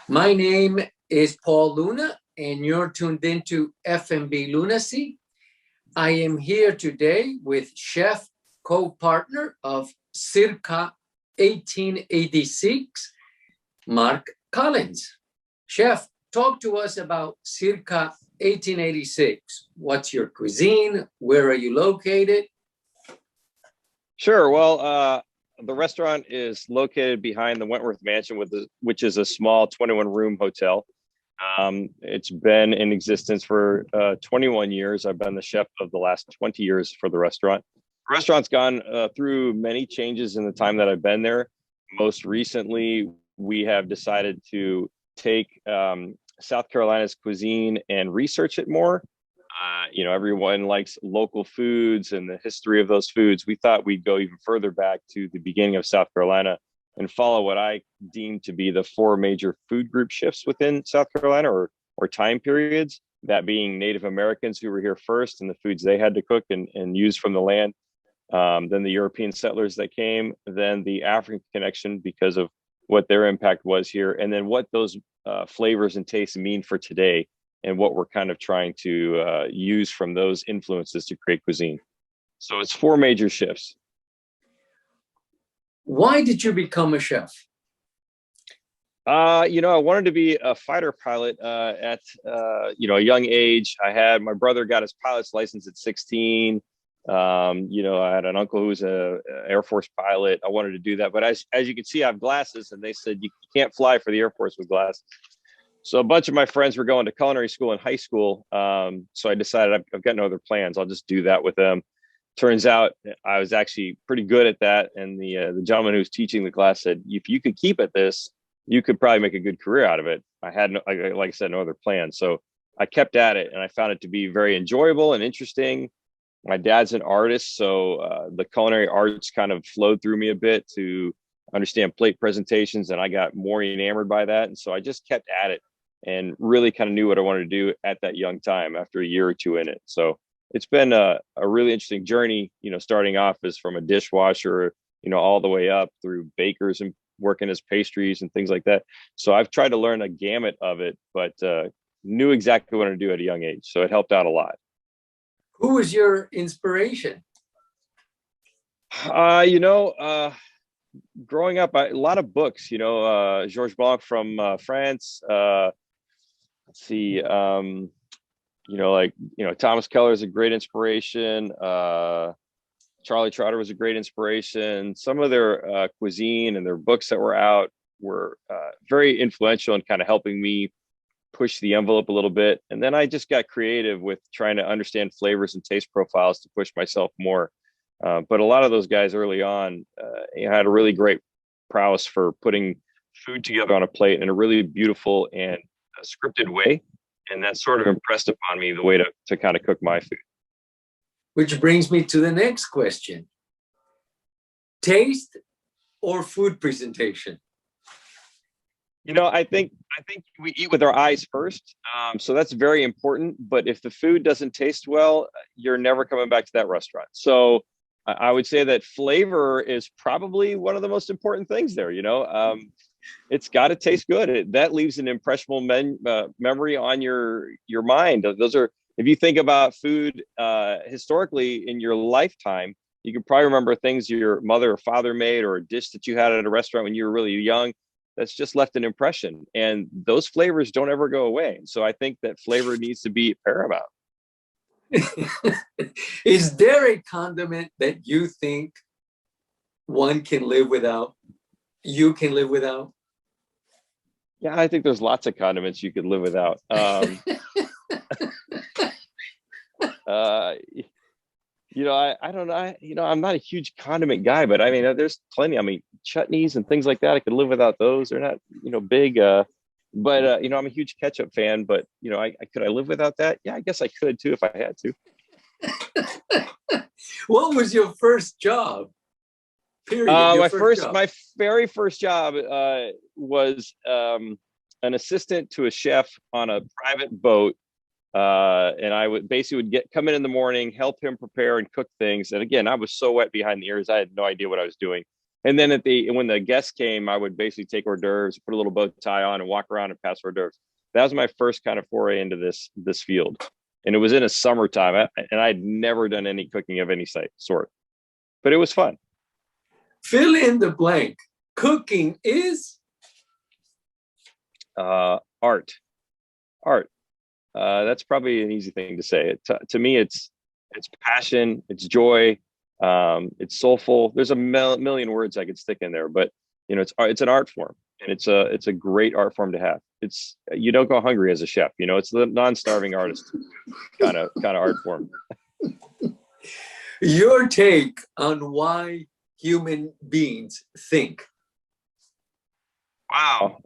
My name is Paul Luna, and you're tuned into F&B Lunacy. I am here today with chef, co-partner of Circa 1886, Marc Collins. Chef, talk to us about Circa 1886. What's your cuisine? Where are you located? Sure. Well, the restaurant is located behind the Wentworth Mansion, which is a small 21-room hotel. It's been in existence for 21 years. I've been the chef of the last 20 years for the restaurant. The restaurant's gone through many changes in the time that I've been there. Most recently, we have decided to take South Carolina's cuisine and research it more. Everyone likes local foods and the history of those foods. We thought we'd go even further back to the beginning of South Carolina and follow what I deem to be the four major food group shifts within South Carolina or time periods, that being Native Americans who were here first and the foods they had to cook and use from the land. Then the European settlers that came, then the African connection because of what their impact was here, and then what those flavors and tastes mean for today and what we're kind of trying to use from those influences to create cuisine. So it's four major shifts. Why did you become a chef? I wanted to be a fighter pilot at a young age. My brother got his pilot's license at 16. I had an uncle who was a Air Force pilot. I wanted to do that, but as you can see, I have glasses, and they said you can't fly for the Air Force with glasses. So a bunch of my friends were going to culinary school in high school. So I decided I've got no other plans. I'll just do that with them. Turns out I was actually pretty good at that. And the gentleman who was teaching the class said, if you could keep at this, you could probably make a good career out of it. I had, like I said, no other plans. So I kept at it, and I found it to be very enjoyable and interesting. My dad's an artist, so the culinary arts kind of flowed through me a bit to understand plate presentations, and I got more enamored by that. And so I just kept at it and really kind of knew what I wanted to do at that young time after a year or two in it. So it's been a really interesting journey, starting off as from a dishwasher, all the way up through bakers and working as pastries and things like that. So I've tried to learn a gamut of it, but knew exactly what to do at a young age. So it helped out a lot. Who was your inspiration? Growing up, a lot of books, Georges Blanc from France, let's see, Thomas Keller is a great inspiration. Charlie Trotter was a great inspiration. Some of their cuisine and their books that were out were very influential in kind of helping me push the envelope a little bit. And then I just got creative with trying to understand flavors and taste profiles to push myself more. But a lot of those guys early on had a really great prowess for putting food together on a plate in a really beautiful and scripted way. And that sort of impressed upon me the way to kind of cook my food. Which brings me to the next question. Taste or food presentation? I think we eat with our eyes first. So that's very important. But if the food doesn't taste well, you're never coming back to that restaurant. So I would say that flavor is probably one of the most important things there. It's got to taste good. That leaves an impressionable memory on your mind. Those are, if you think about food historically in your lifetime, you can probably remember things your mother or father made, or a dish that you had at a restaurant when you were really young. That's just left an impression, and those flavors don't ever go away. So I think that flavor needs to be paramount. Is there a condiment that you think one can live without? You can live without? Yeah, I think there's lots of condiments you could live without. I don't know. I'm not a huge condiment guy, but I mean, there's plenty. I mean, chutneys and things like that, I could live without those. They're not, big. But I'm a huge ketchup fan. But could I live without that? Yeah, I guess I could too if I had to. What was your first job? Period. My very first job was an assistant to a chef on a private boat. And I would come in the morning, help him prepare and cook things. And again, I was so wet behind the ears, I had no idea what I was doing. And then when the guests came, I would basically take hors d'oeuvres, put a litlittle bow tie on, and walk around and pass hors d'oeuvres. That was my first kind of foray into this field, and it was in a summertime, and I'd never done any cooking of any sort, but it was fun. Fill in the blank. Cooking is art. That's probably an easy thing to say. To me, it's passion, it's joy, it's soulful. There's a million words I could stick in there, but it's an art form, and it's a great art form to have. You don't go hungry as a chef. It's the non-starving artist kind of art form. Your take on why human beings think. Wow.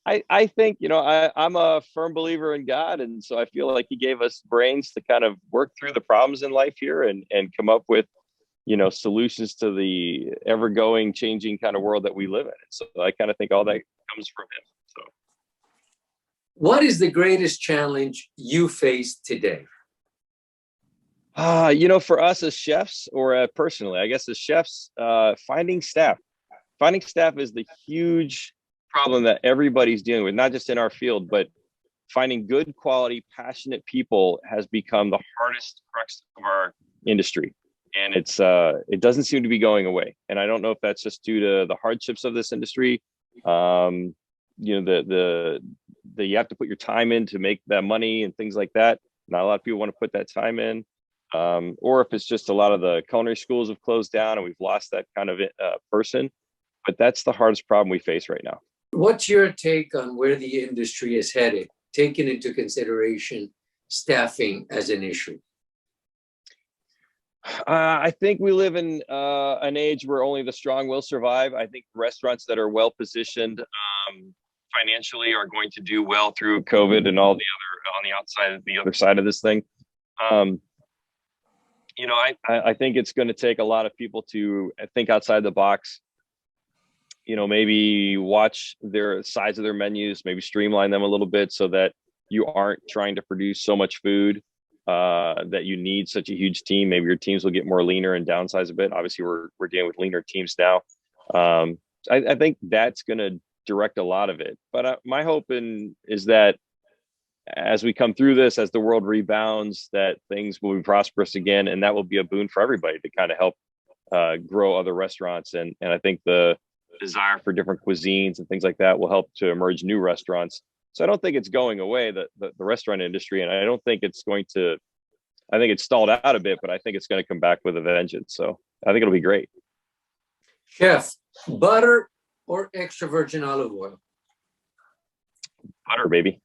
I think, I'm a firm believer in God. And so I feel like he gave us brains to kind of work through the problems in life here and come up with, solutions to the ever going, changing kind of world that we live in. So I kind of think all that comes from him. So, what is the greatest challenge you face today? For us as chefs, or personally, I guess as chefs, finding staff. Finding staff is the huge problem that everybody's dealing with, not just in our field, but finding good quality, passionate people has become the hardest crux of our industry. And it doesn't seem to be going away. And I don't know if that's just due to the hardships of this industry. You have to put your time in to make that money and things like that. Not a lot of people want to put that time in. Or if it's just a lot of the culinary schools have closed down and we've lost that kind of person. But that's the hardest problem we face right now. What's your take on where the industry is headed, taking into consideration staffing as an issue? I think we live in an age where only the strong will survive. I think restaurants that are well positioned financially are going to do well through COVID and all the other side of this thing. I think it's going to take a lot of people to think outside the box. Maybe watch their size of their menus, maybe streamline them a little bit so that you aren't trying to produce so much food that you need such a huge team. Maybe your teams will get more leaner and downsize a bit. Obviously, we're dealing with leaner teams now. I think that's going to direct a lot of it. But my hope is that as we come through this, as the world rebounds, that things will be prosperous again, and that will be a boon for everybody to kind of help grow other restaurants. And I think the desire for different cuisines and things like that will help to emerge new restaurants. So I don't think it's going away, the restaurant industry, and I don't think it's going to. I think it's stalled out a bit, but I think it's going to come back with a vengeance. So I think it'll be great. Chef, butter or extra virgin olive oil? Butter, baby.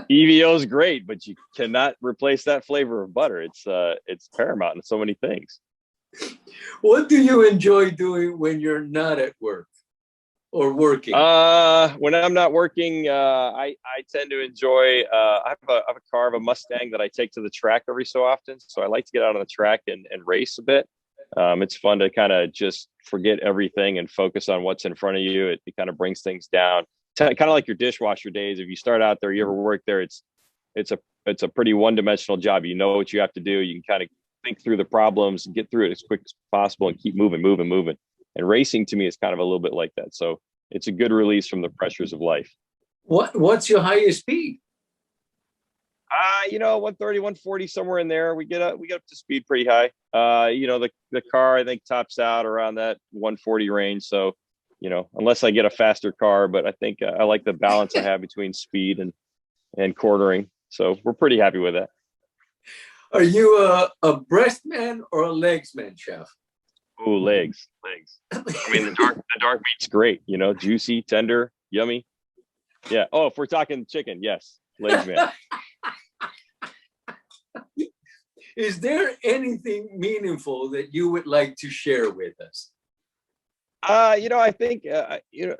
EVO is great, but you cannot replace that flavor of butter. It's paramount in so many things. What do you enjoy doing when you're not at work or working? When I'm not working, I tend to enjoy. I have a car, a Mustang that I take to the track every so often. So I like to get out on the track and race a bit. It's fun to kind of just forget everything and focus on what's in front of you. It kind of brings things down. Kind of like your dishwasher days. If you start out there, you ever work there, it's a pretty one-dimensional job. You know what you have to do. You can kind of think through the problems and get through it as quick as possible and keep moving. And racing to me is kind of a little bit like that. So it's a good release from the pressures of life. What's your highest speed? 130, 140, somewhere in there. We get up to speed pretty high. The car, I think, tops out around that 140 range. So, unless I get a faster car, but I think I like the balance I have between speed and quartering. So we're pretty happy with that. Are you a breast man or a legs man, chef? Oh, legs. I mean, the dark meat's great. Juicy, tender, yummy. Yeah. Oh, if we're talking chicken, yes, legs man. Is there anything meaningful that you would like to share with us? I think the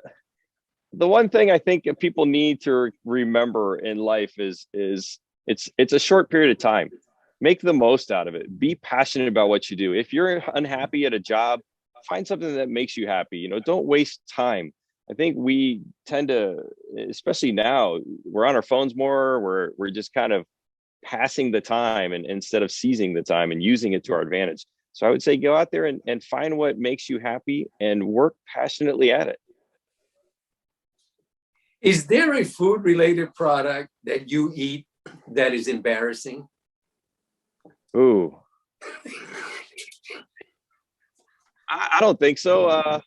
one thing I think people need to remember in life is it's a short period of time. Make the most out of it. Be passionate about what you do. If you're unhappy at a job, find something that makes you happy. Don't waste time. I think we tend to, especially now, we're on our phones more. We're just kind of passing the time and instead of seizing the time and using it to our advantage. So I would say go out there and find what makes you happy and work passionately at it. Is there a food-related product that you eat that is embarrassing? Ooh. I don't think so.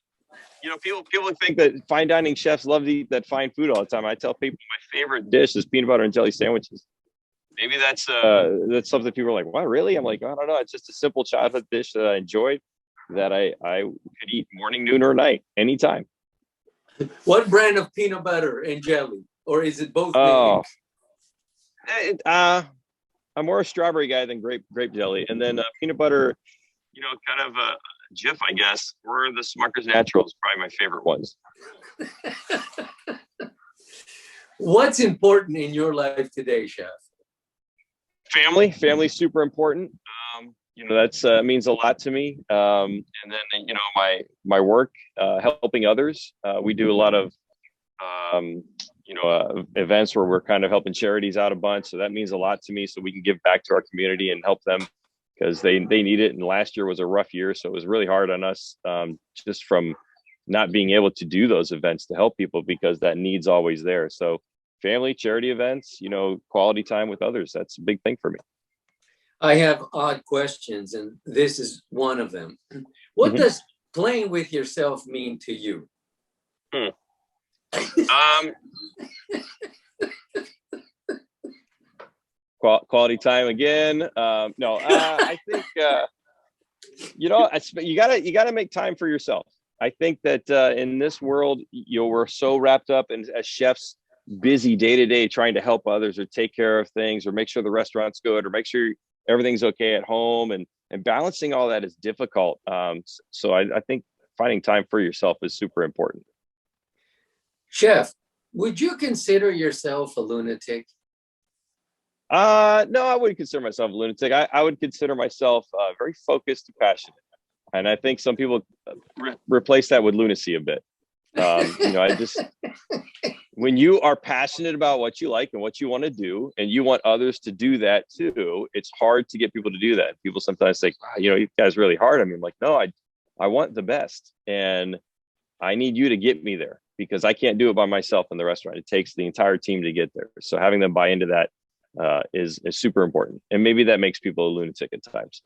You know, people think that fine dining chefs love to eat that fine food all the time. I tell people my favorite dish is peanut butter and jelly sandwiches. Maybe that's something people are like, "What, really?" I'm like, I don't know. It's just a simple childhood dish that I enjoyed, that I could eat morning, noon, or night, anytime. What brand of peanut butter and jelly, or is it both Oh, names? I'm more a strawberry guy than grape jelly, and then peanut butter. You know, kind of a Jif, I guess, or the Smucker's Naturals, probably my favorite ones. What's important in your life today, Chef? Family's super important. You know, that's means a lot to me. And then, you know, my work, helping others. We do a lot of, you know, events where we're kind of helping charities out a bunch. So that means a lot to me. So we can give back to our community and help them, because they need it. And last year was a rough year. So it was really hard on us, just from not being able to do those events to help people, because that need's always there. So family, charity events, you know, quality time with others, that's a big thing for me. I have odd questions, and this is one of them. What does playing with yourself mean to you? Quality time again. No, I think you know, you gotta make time for yourself. I think that in this world, you know, we're so wrapped up in, as chefs, busy day to day trying to help others or take care of things or make sure the restaurant's good or make sure everything's okay at home, and balancing all that is difficult. So I think finding time for yourself is super important. Chef, would you consider yourself a lunatic? No, I wouldn't consider myself a lunatic. I would consider myself very focused and passionate. And I think some people replace that with lunacy a bit. You know, when you are passionate about what you like and what you want to do, and you want others to do that too, it's hard to get people to do that. People sometimes say, wow, you know, you guys really hard. I mean, like, no, I want the best, and I need you to get me there, because I can't do it by myself in the restaurant. It takes the entire team to get there. So having them buy into that is super important. And maybe that makes people a lunatic at times.